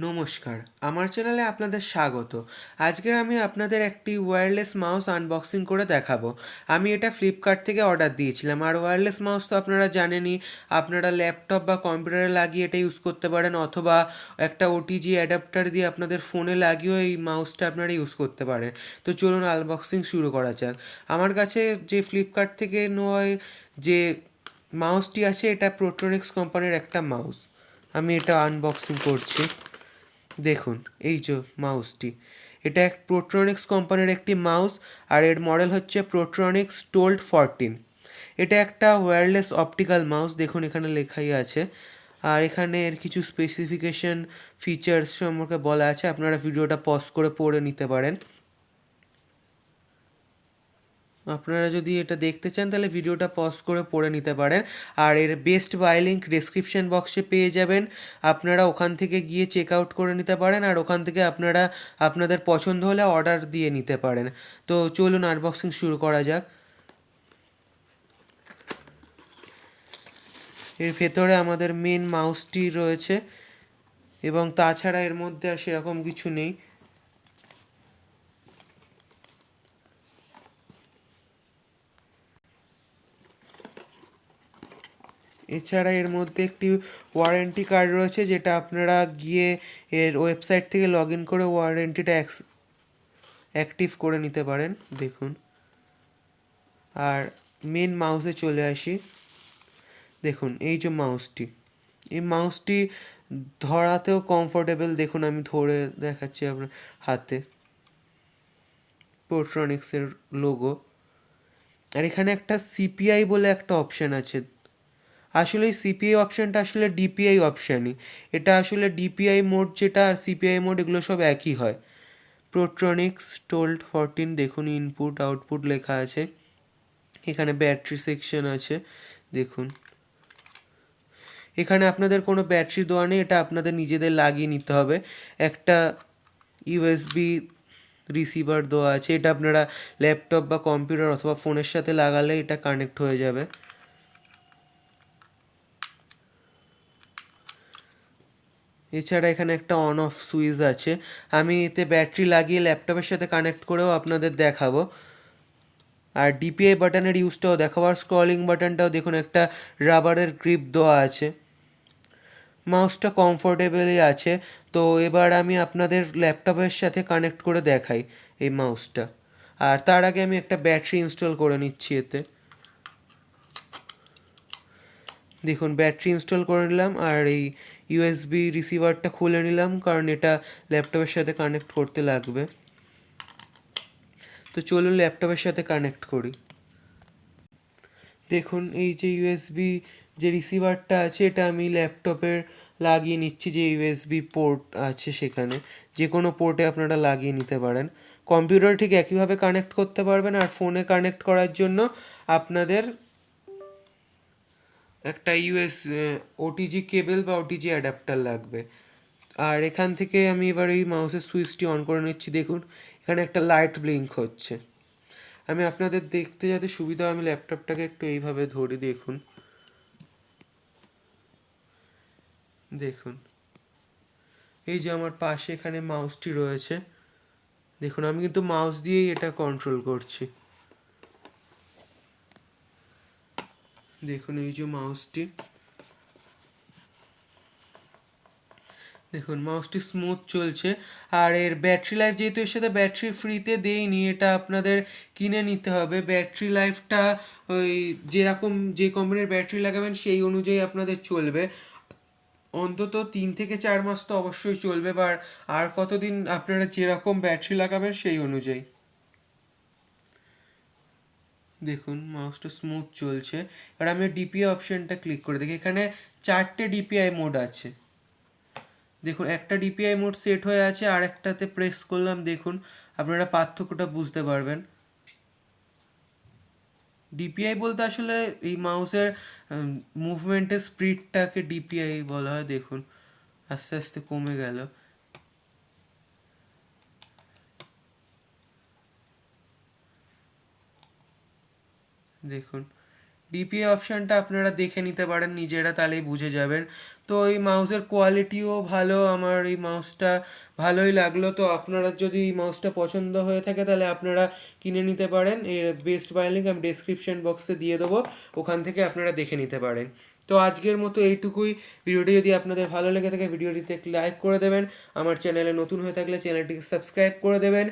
নমস্কার, আমার চ্যানেলে আপনাদের স্বাগত। আজকের আমি আপনাদের একটি ওয়্যারলেস মাউস আনবক্সিং করে দেখাবো। আমি এটা ফ্লিপকার্ট থেকে অর্ডার দিয়েছিলাম। আর ওয়্যারলেস মাউস তো আপনারা জানেনই, আপনারা ল্যাপটপ বা কম্পিউটারে লাগিয়ে এটা ইউজ করতে পারেন, অথবা একটা ওটিজি অ্যাডাপ্টার দিয়ে আপনাদের ফোনে লাগিয়েও এই মাউসটা আপনারা ইউজ করতে পারেন। তো চলুন আনবক্সিং শুরু করা যাক। আমার কাছে যে ফ্লিপকার্ট থেকে নয় যে মাউসটি আছে, এটা প্রোট্রনিক্স কোম্পানির একটা মাউস। আমি এটা আনবক্সিং করছি। দেখুন এই যে মাউসটি, এটা এক প্রোট্রনিক্স কোম্পানির একটি মাউস। আর এর মডেল হচ্ছে প্রোট্রনিক্স টোল্ড 14। এটা একটা ওয়্যারলেস অপটিক্যাল মাউস, দেখুন এখানে লেখাই আছে। আর এখানে এর কিছু স্পেসিফিকেশন ফিচার্স সম্পর্কে বলা আছে, আপনারা ভিডিওটা পজ করে পড়ে নিতে পারেন। আপনারা যদি এটা দেখতে চান তাহলে ভিডিওটা পজ করে পড়ে নিতে পারেন। আর এর বেস্ট বাই লিঙ্ক ডেসক্রিপশন বক্সে পেয়ে যাবেন, আপনারা ওখান থেকে গিয়ে চেক আউট করে নিতে পারেন। আর ওখান থেকে আপনারা আপনাদের পছন্দ হলে অর্ডার দিয়ে নিতে পারেন। তো চলুন আনবক্সিং শুরু করা যাক। এর ভেতরে আমাদের মেন মাউসটি রয়েছে, এবং তাছাড়া এর মধ্যে আর সেরকম কিছু নেই। এছাড়া এর মধ্যে একটি ওয়ারেন্টি কার্ড রয়েছে, যেটা আপনারা গিয়ে এর ওয়েবসাইট থেকে লগ ইন করে ওয়ারেন্টিটা অ্যাক্টিভ করে নিতে পারেন। দেখুন, আর মেন মাউসে চলে আসি। দেখুন এই যে মাউসটি, এই মাউসটি ধরাতেও কমফোর্টেবল। দেখুন আমি ধরে দেখাচ্ছি আপনার হাতে, পোর্ট্রনিক্সের লোগো। আর এখানে একটা সিপিআই বলে একটা অপশান আছে। আসলে এই সিপিআই অপশানটা আসলে ডিপিআই অপশানই। এটা আসলে ডিপিআই মোড যেটা আর সিপিআই মোড এগুলো সব একই হয়। প্রোট্রনিক্স টোল্ড 14, দেখুন ইনপুট আউটপুট লেখা আছে। এখানে ব্যাটারি সেকশন আছে, দেখুন এখানে আপনাদের কোনো ব্যাটারি দেওয়া নেই, এটা আপনাদের নিজেদের লাগিয়ে নিতে হবে। একটা ইউএসবি রিসিভার দেওয়া আছে, এটা আপনারা ল্যাপটপ বা কম্পিউটার অথবা ফোনের সাথে লাগালে এটা কানেক্ট হয়ে যাবে। এছাড়া এখানে একটা অন অফ সুইচ আছে, আমি এতে ব্যাটারি লাগিয়ে ল্যাপটপের সাথে কানেক্ট করেও আপনাদের দেখাবো। আর ডিপিআই বাটনের ইউজটাও দেখাবো। আর স্ক্রলিং বাটনটাও দেখুন, একটা রাবারের গ্রিপ দেওয়া আছে। মাউসটা কমফোর্টেবলই আছে। তো এবার আমি আপনাদের ল্যাপটপের সাথে কানেক্ট করে দেখাই এই মাউসটা। আর তার আগে আমি একটা ব্যাটারি ইনস্টল করে নিচ্ছি এতে। দেখুন ব্যাটারি ইনস্টল করে নিলাম, আর এই ইউএসবি রিসিভারটা খুলে নিলাম, কারণ এটা ল্যাপটপের সাথে কানেক্ট করতে লাগবে। তো চলুন ল্যাপটপের সাথে কানেক্ট করি। দেখুন এই যে ইউএসবি যে রিসিভারটা আছে, এটা আমি ল্যাপটপের লাগিয়ে নিচ্ছি। যে ইউএসবি পোর্ট আছে সেখানে যে কোনো পোর্টে আপনারা লাগিয়ে নিতে পারেন। কম্পিউটার ঠিক একইভাবে কানেক্ট করতে পারবেন। আর ফোনে কানেক্ট করার জন্য আপনাদের একটা ওটিজি কেবল বা ওটিজি অ্যাডাপ্টার লাগবে। আর এখান থেকে আমি এবার এই মাউসের সুইচটি অন করে নিচ্ছি। দেখুন এখানে একটা লাইট ব্লিঙ্ক হচ্ছে। আমি আপনাদের দেখতে যাতে সুবিধা হয়, আমি ল্যাপটপটাকে একটু এইভাবে ধরি। দেখুন দেখুন এই যে আমার পাশে এখানে মাউসটি রয়েছে। দেখুন আমি কিন্তু মাউস দিয়েই এটা কন্ট্রোল করছি। দেখুন এই যে মাউসটি, দেখুন মাউসটি স্মুথ চলছে। আর এর ব্যাটারি লাইফ, যেহেতু এর সাথে ব্যাটারি ফ্রিতে দেইনি, এটা আপনাদের কিনে নিতে হবে। ব্যাটারি লাইফটা ওই যেরকম যে কোম্পানির ব্যাটারি লাগাবেন সেই অনুযায়ী আপনাদের চলবে। অন্তত 3 থেকে 4 মাস তো অবশ্যই চলবে, বা আর কতদিন আপনারা যেরকম ব্যাটারি লাগাবেন সেই অনুযায়ী। দেখুন মাউসটা স্মুথ চলছে। এবার আমি ডিপিআই অপশানটা ক্লিক করে দেখি, এখানে 4টে ডিপিআই মোড আছে। দেখুন একটা ডিপিআই মোড সেট হয়ে আছে, আর একটাতে প্রেস করলাম। দেখুন আপনারা পার্থক্যটা বুঝতে পারবেন। ডিপিআই বলতে আসলে এই মাউসের মুভমেন্টের স্পিডটাকে ডিপিআই বলা হয়। দেখুন আস্তে আস্তে কমে গেল। দেখুন ডিপিএ অপশানটা আপনারা দেখে নিতে পারেন নিজেরা, তাহলেই বুঝে যাবেন। তো এই মাউসের কোয়ালিটিও ভালো, আমার এই মাউসটা ভালোই লাগলো। তো আপনারা যদি এই মাউসটা পছন্দ হয়ে থাকে তাহলে আপনারা কিনে নিতে পারেন। এর বেস্ট বাই লিঙ্ক আমি ডেসক্রিপশন বক্সে দিয়ে দেবো, ওখান থেকে আপনারা দেখে নিতে পারেন। তো আজকের মতো এইটুকুই। ভিডিওটি যদি আপনাদের ভালো লেগে থাকে ভিডিওটিতে একটি লাইক করে দেবেন, আমার চ্যানেলে নতুন হয়ে থাকলে চ্যানেলটিকে সাবস্ক্রাইব করে দেবেন,